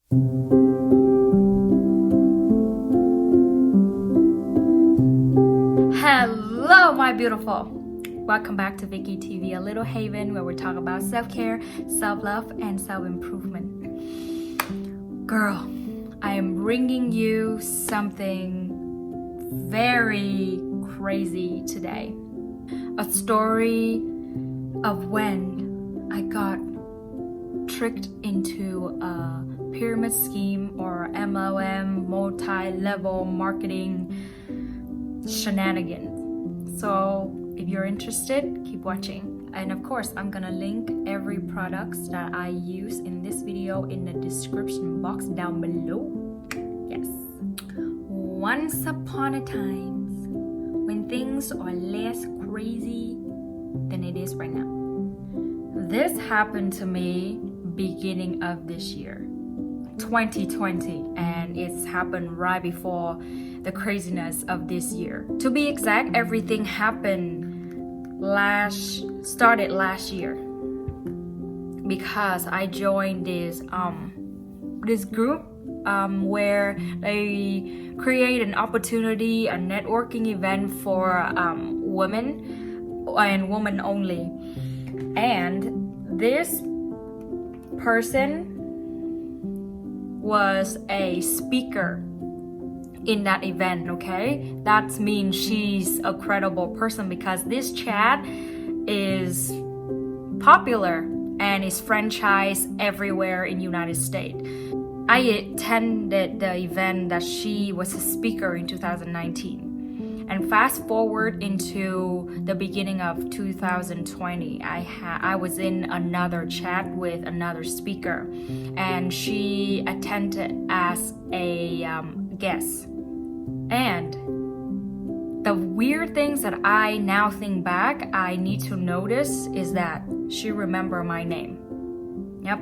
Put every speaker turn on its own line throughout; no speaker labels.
Hello, my beautiful. Welcome back to Vicky TV, a little haven where we talk about self-care, self-love, and self-improvement. Girl, I am bringing you something very crazy today. A story of when I got tricked into a pyramid scheme or MLM, multi-level marketing shenanigans. So if you're interested, keep watching. And of course, I'm gonna link every products that I use in this video in the description box down below. Yes. Once upon a time, when things are less crazy than it is right now. This happened to me beginning of this year, 2020, and it's happened right before the craziness of this year. To be exact, everything started last year because I joined this group where they create an opportunity, a networking event for women and women only. And this person was a speaker in that event, okay? That means she's a credible person because this chat is popular and is franchised everywhere in United States. I attended the event that she was a speaker in 2019. And fast forward into the beginning of 2020, I was in another chat with another speaker, and she attended as a guest. And the weird things that I now think back, I need to notice is that she remembered my name. Yep,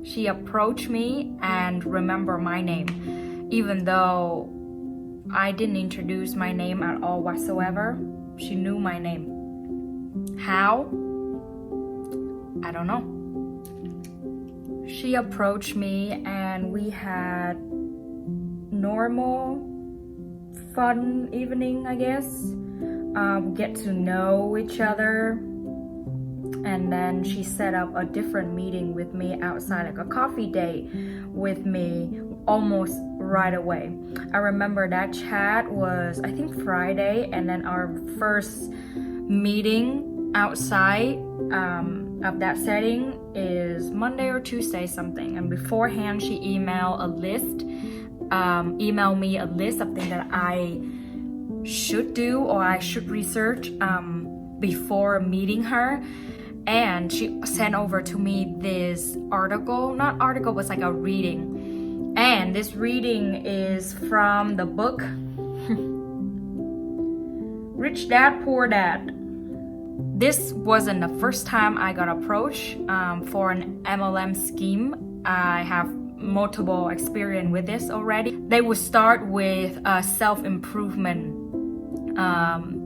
she approached me and remembered my name, even though I didn't introduce my name at all whatsoever. She knew my name. How? I don't know. She approached me and we had normal, fun evening, I guess. Get to know each other. And then she set up a different meeting with me outside, like a coffee date with me almost right away. I remember that chat was, I think, Friday, and then our first meeting outside of that setting is Monday or Tuesday something. And beforehand, she emailed me a list of things that I should do or I should research before meeting her. And she sent over to me this was like a reading. And this reading is from the book Rich Dad, Poor Dad. This wasn't the first time I got approached for an MLM scheme. I have multiple experience with this already. They would start with a self-improvement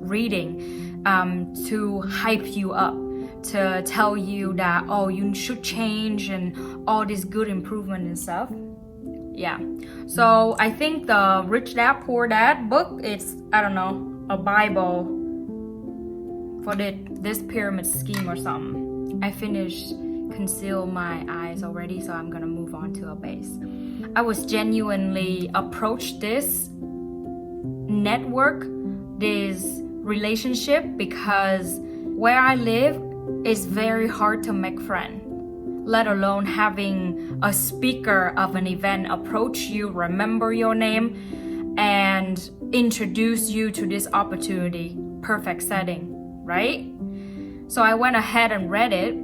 reading to hype you up, to tell you that, oh, you should change and all this good improvement and stuff. Yeah. So I think the Rich Dad, Poor Dad book, it's, I don't know, a Bible for this pyramid scheme or something. I finished conceal my eyes already, so I'm gonna move on to a base. I was genuinely approached this network, this relationship, because where I live is very hard to make friends, let alone having a speaker of an event approach you, remember your name, and introduce you to this opportunity. Perfect setting, right? So I went ahead and read it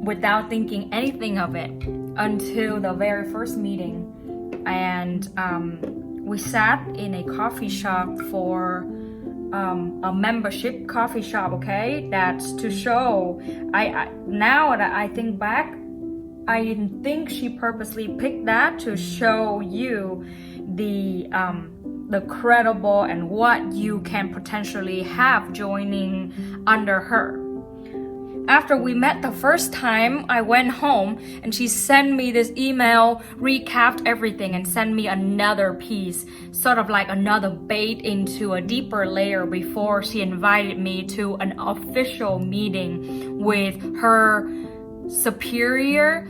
without thinking anything of it until the very first meeting. And we sat in a coffee shop for a membership coffee shop, okay? That's to show, now that I think back, I didn't think she purposely picked that to show you the credible and what you can potentially have joining under her. after we met the first time, I went home and she sent me this email, recapped everything, and sent me another piece, sort of like another bait into a deeper layer before she invited me to an official meeting with her superior,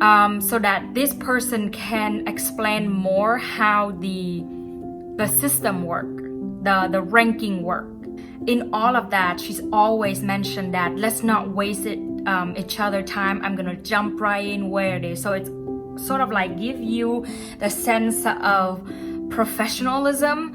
so that this person can explain more how the system work, the ranking work. In all of that, she's always mentioned that let's not waste each other time. I'm gonna jump right in where it is. So it's sort of like give you the sense of professionalism.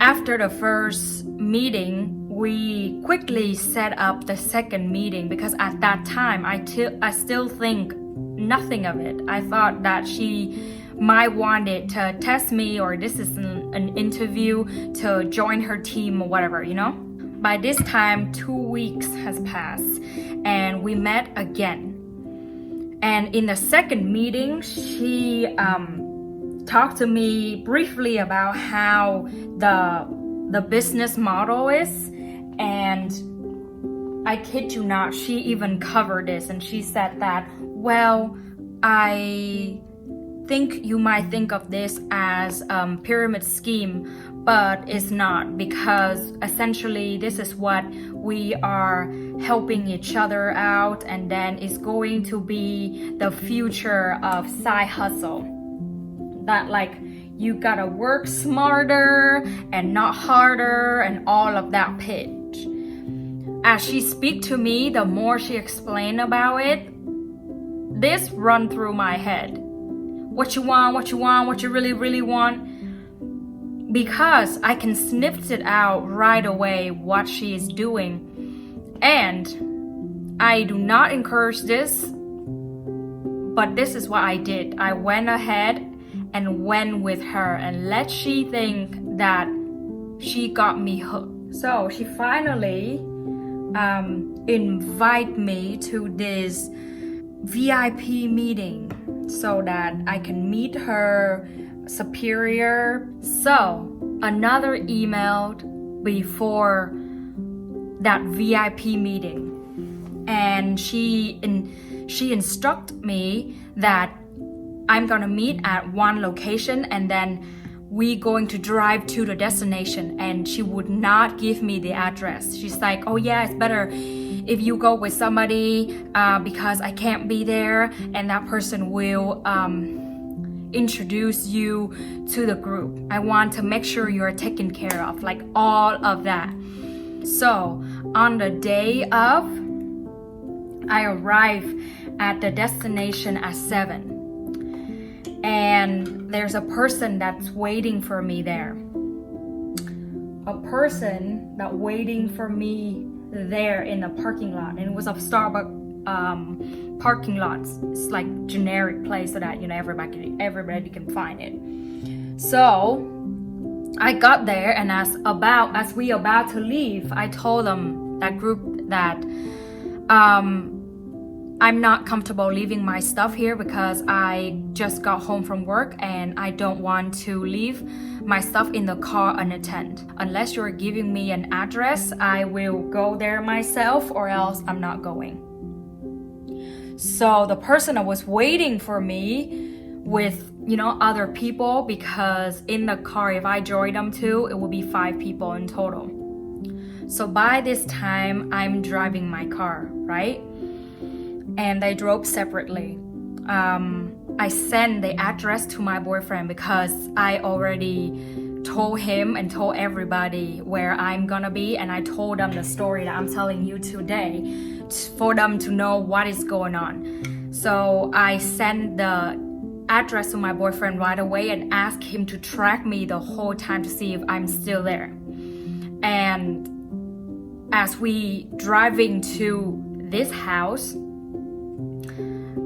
After the first meeting, we quickly set up the second meeting because at that time I still think nothing of it. I thought that she might want it to test me, or this is an interview to join her team or whatever, you know? By this time, 2 weeks has passed and we met again. And in the second meeting, she talked to me briefly about how the business model is. And I kid you not, she even covered this and she said that, well, I think you might think of this as pyramid scheme, but it's not, because essentially this is what we are helping each other out, and then it's going to be the future of side hustle, that like you gotta work smarter and not harder and all of that pitch. As she speak to me, the more she explained about it, this run through my head. What you want, what you really, really want. Because I can sniff it out right away what she is doing. And I do not encourage this, but this is what I did. I went ahead and went with her and let she think that she got me hooked. So she finally invite me to this VIP meeting so that I can meet her superior. So another email before that VIP meeting, and she instructed me that I'm gonna meet at one location and then we going to drive to the destination, and she would not give me the address. She's like, oh yeah, it's better if you go with somebody because I can't be there, and that person will introduce you to the group. I want to make sure you're taken care of, like all of that. So on the day of, I arrive at the destination at 7. And there's a person that's waiting for me there. A person that waiting for me there in the parking lot. And it was a Starbucks parking lot. It's like generic place so that, you know, everybody can find it. So I got there, and as we about to leave, I told them, that group, that I'm not comfortable leaving my stuff here because I just got home from work and I don't want to leave my stuff in the car unattended. Unless you're giving me an address, I will go there myself, or else I'm not going. So the person that was waiting for me with, you know, other people, because in the car, if I join them too, it will be 5 people in total. So by this time, I'm driving my car, right? And they drove separately. I sent the address to my boyfriend because I already told him and told everybody where I'm gonna be, and I told them the story that I'm telling you today for them to know what is going on. So I sent the address to my boyfriend right away and asked him to track me the whole time to see if I'm still there. And as we driving to this house,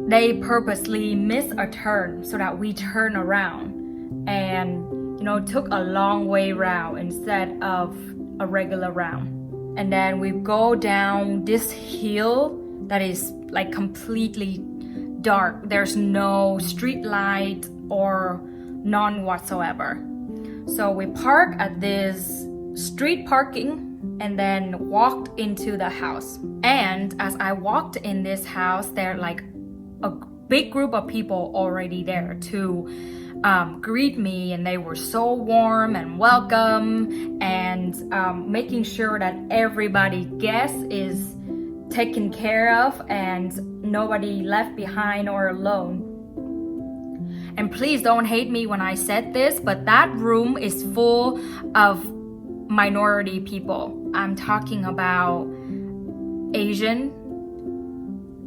they purposely missed a turn so that we turn around and, you know, took a long way round instead of a regular round. And then we go down this hill that is like completely dark. There's no street light or none whatsoever. So we park at this street parking and then walked into the house. And as I walked in this house, there are like a big group of people already there to greet me, and they were so warm and welcome, and making sure that everybody guest is taken care of and nobody left behind or alone. And please don't hate me when I said this, but that room is full of minority people. I'm talking about Asian,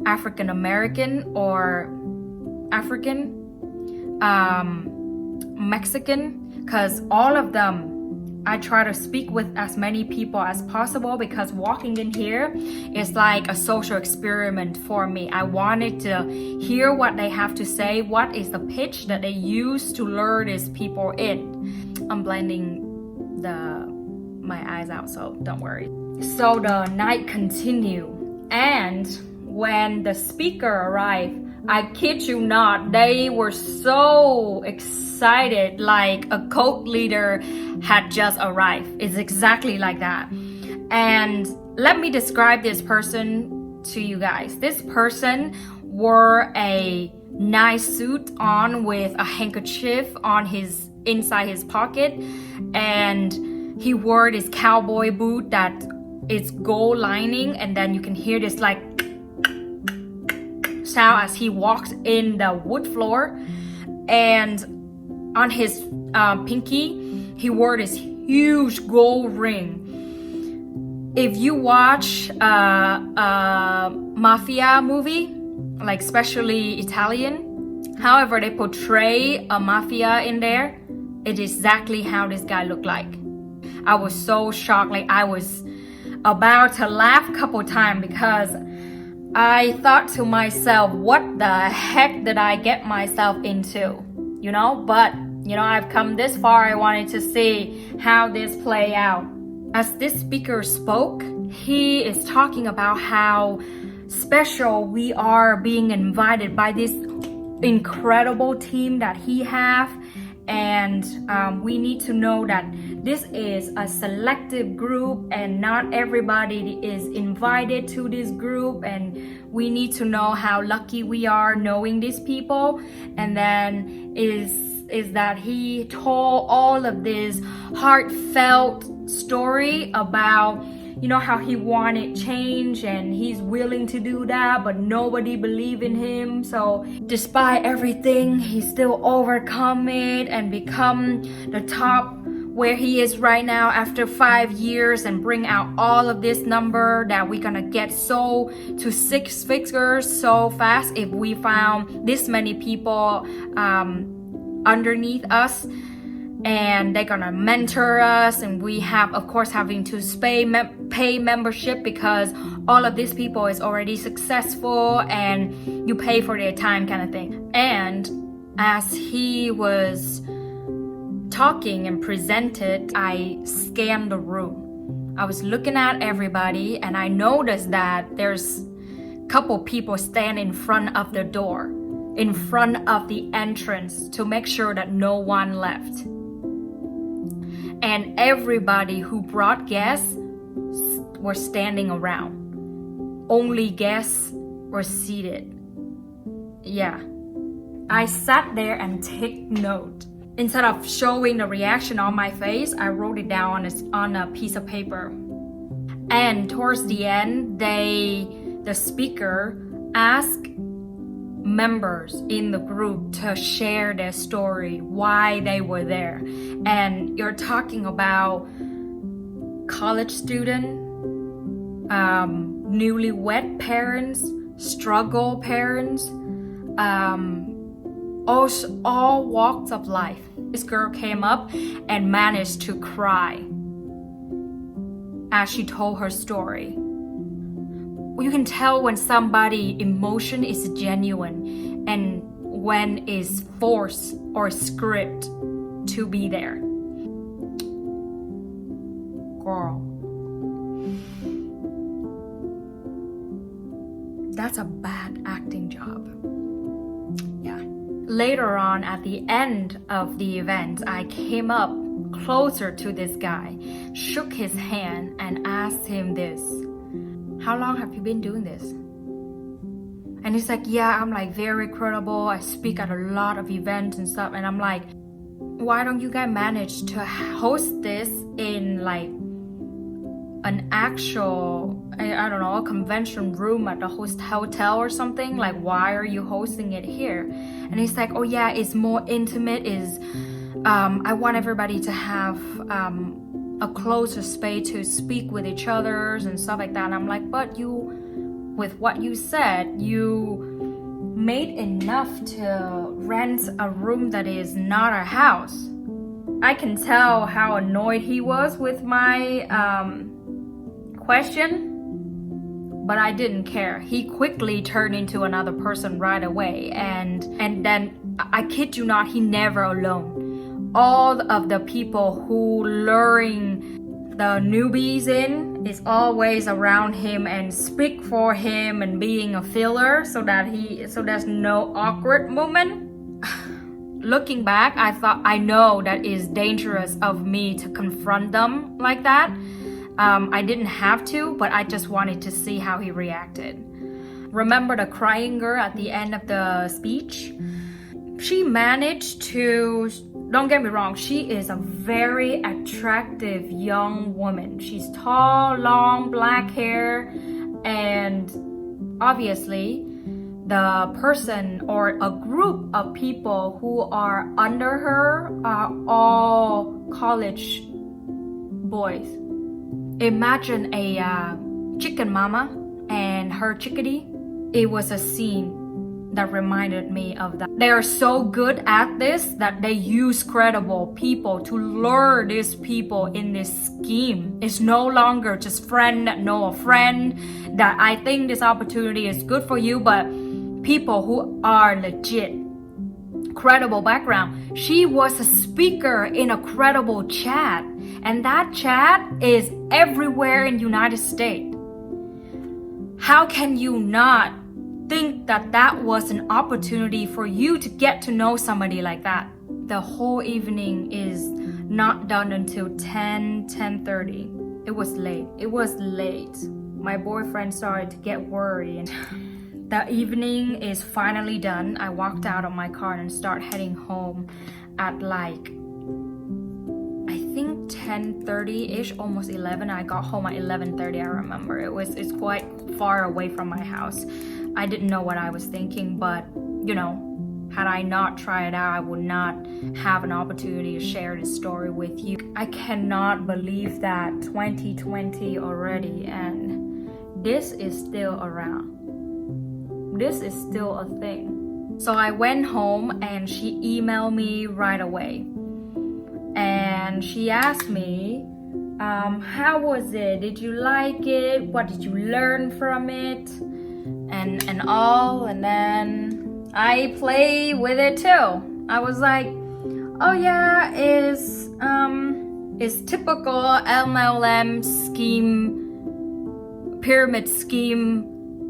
African American, or African, Mexican, because all of them, I try to speak with as many people as possible, because walking in here is like a social experiment for me. I wanted to hear what they have to say, what is the pitch that they use to lure these people in. I'm blending my eyes out, so don't worry. So the night continued, and when the speaker arrived, I kid you not, they were so excited, like a cult leader had just arrived. It's exactly like that. And let me describe this person to you guys. This person wore a nice suit on with a handkerchief on inside his pocket, and he wore this cowboy boot that is gold lining, and then you can hear this like sound as he walks in the wood floor. And on his pinky, he wore this huge gold ring. If you watch a mafia movie, like especially Italian, however they portray a mafia in there, it is exactly how this guy looked like. I was so shocked, like I was about to laugh a couple times, because I thought to myself, what the heck did I get myself into? You know, but you know, I've come this far. I wanted to see how this play out. As this speaker spoke, he is talking about how special we are being invited by this incredible team that he have. And we need to know that this is a selective group and not everybody is invited to this group, and we need to know how lucky we are knowing these people. And then is that he told all of this heartfelt story about, you know, how he wanted change and he's willing to do that, but nobody believed in him. So despite everything, he still overcome it and become the top where he is right now after 5 years, and bring out all of this number that we're gonna get so to 6 figures so fast if we found this many people underneath us. And they're gonna mentor us, and we have, of course, having to pay membership, because all of these people is already successful and you pay for their time, kind of thing. And as he was talking and presented, I scanned the room. I was looking at everybody, and I noticed that there's a couple people standing in front of the door, in front of the entrance, to make sure that no one left. And everybody who brought guests were standing around. Only guests were seated. Yeah. I sat there and took note. Instead of showing the reaction on my face, I wrote it down on a piece of paper. And towards the end, the speaker asked members in the group to share their story, why they were there. And you're talking about college student, newlywed parents, struggle parents, all walks of life. This girl came up and managed to cry as she told her story. You can tell when somebody emotion is genuine and when is forced or script to be there. Girl, that's a bad acting job. Yeah. Later on, at the end of the event, I came up closer to this guy, shook his hand, and asked him this: how long have you been doing this? And he's like, yeah, I'm like very credible. I speak at a lot of events and stuff. And I'm like, why don't you guys manage to host this in like an actual, I don't know, a convention room at the hotel or something? Like, why are you hosting it here? And he's like, oh yeah, it's more intimate. I want everybody to have a closer space to speak with each other and stuff like that. And I'm like, but with what you said, you made enough to rent a room that is not a house. I can tell how annoyed he was with my question, but I didn't care. He quickly turned into another person right away, and then I kid you not, he never alone. All of the people who luring the newbies in is always around him and speak for him and being a filler so there's no awkward moment. Looking back, I know that is dangerous of me to confront them like that. I didn't have to, but I just wanted to see how he reacted. Remember the crying girl at the end of the speech? She managed to, don't get me wrong, she is a very attractive young woman. She's tall, long, black hair, and obviously the person or a group of people who are under her are all college boys. Imagine a chicken mama and her chickadee. It was a scene that reminded me of that. They are so good at this that they use credible people to lure these people in this scheme. It's no longer just friend that know a friend, that I think this opportunity is good for you, but people who are legit, credible background. She was a speaker in a credible chat, and that chat is everywhere in United States. How can you not think that that was an opportunity for you to get to know somebody like that? The whole evening is not done until 10:30. It was late. My boyfriend started to get worried. The evening is finally done. I walked out of my car and start heading home at like, I think 10:30-ish, almost 11. I got home at 11:30, I remember. It's quite far away from my house. I didn't know what I was thinking, but you know, had I not tried it out, I would not have an opportunity to share this story with you. I cannot believe that 2020 already, and this is still around. This is still a thing. So I went home and she emailed me right away. And she asked me, how was it? Did you like it? What did you learn from it? And all. And then I play with it too. I was like, oh yeah, it's typical MLM scheme, pyramid scheme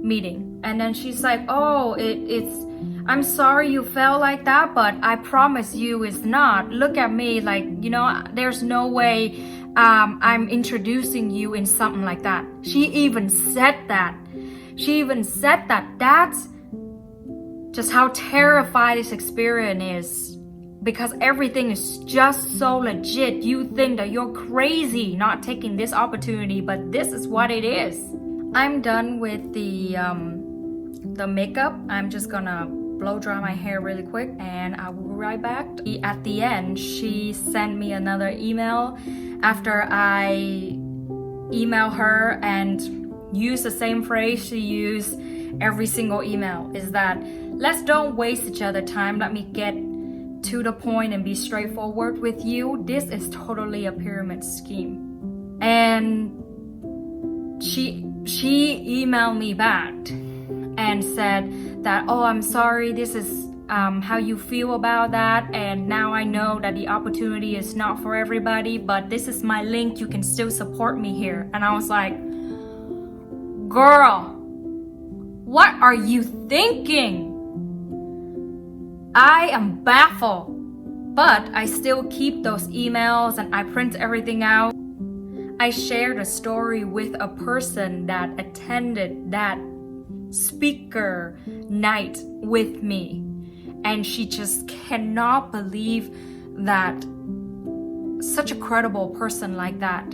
meeting. And then she's like, oh, it's I'm sorry you felt like that, but I promise you it's not. Look at me, like, you know, there's no way I'm introducing you in something like that. She even said that. That's just how terrified this experience is, because everything is just so legit. You think that you're crazy not taking this opportunity, but this is what it is. I'm done with the makeup. I'm just gonna blow dry my hair really quick and I will be right back. At the end, she sent me another email after I email her and use the same phrase she used every single email, is that let's don't waste each other time. Let me get to the point and be straightforward with you. This is totally a pyramid scheme. And she emailed me back and said that, oh, I'm sorry, this is how you feel about that, and now I know that the opportunity is not for everybody, but this is my link, you can still support me here. And I was like, girl, what are you thinking? I am baffled. But I still keep those emails and I print everything out. I shared a story with a person that attended that speaker night with me, and she just cannot believe that such a credible person like that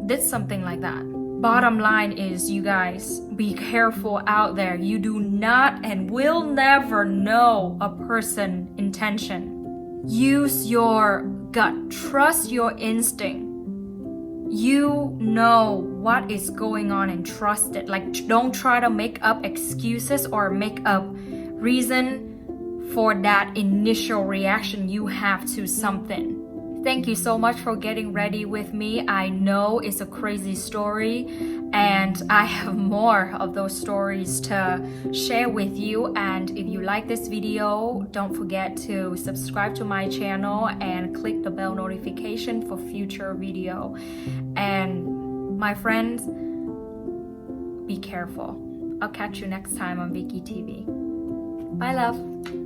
did something like that. Bottom line is, you guys, be careful out there. You do not and will never know a person's intention. Use your gut, trust your instinct. You know what is going on and trust it. Like, don't try to make up excuses or make up reason for that initial reaction you have to something. Thank you so much for getting ready with me. I know it's a crazy story, and I have more of those stories to share with you. And if you like this video, don't forget to subscribe to my channel and click the bell notification for future video. And my friends, be careful. I'll catch you next time on Vicky TV. Bye, love.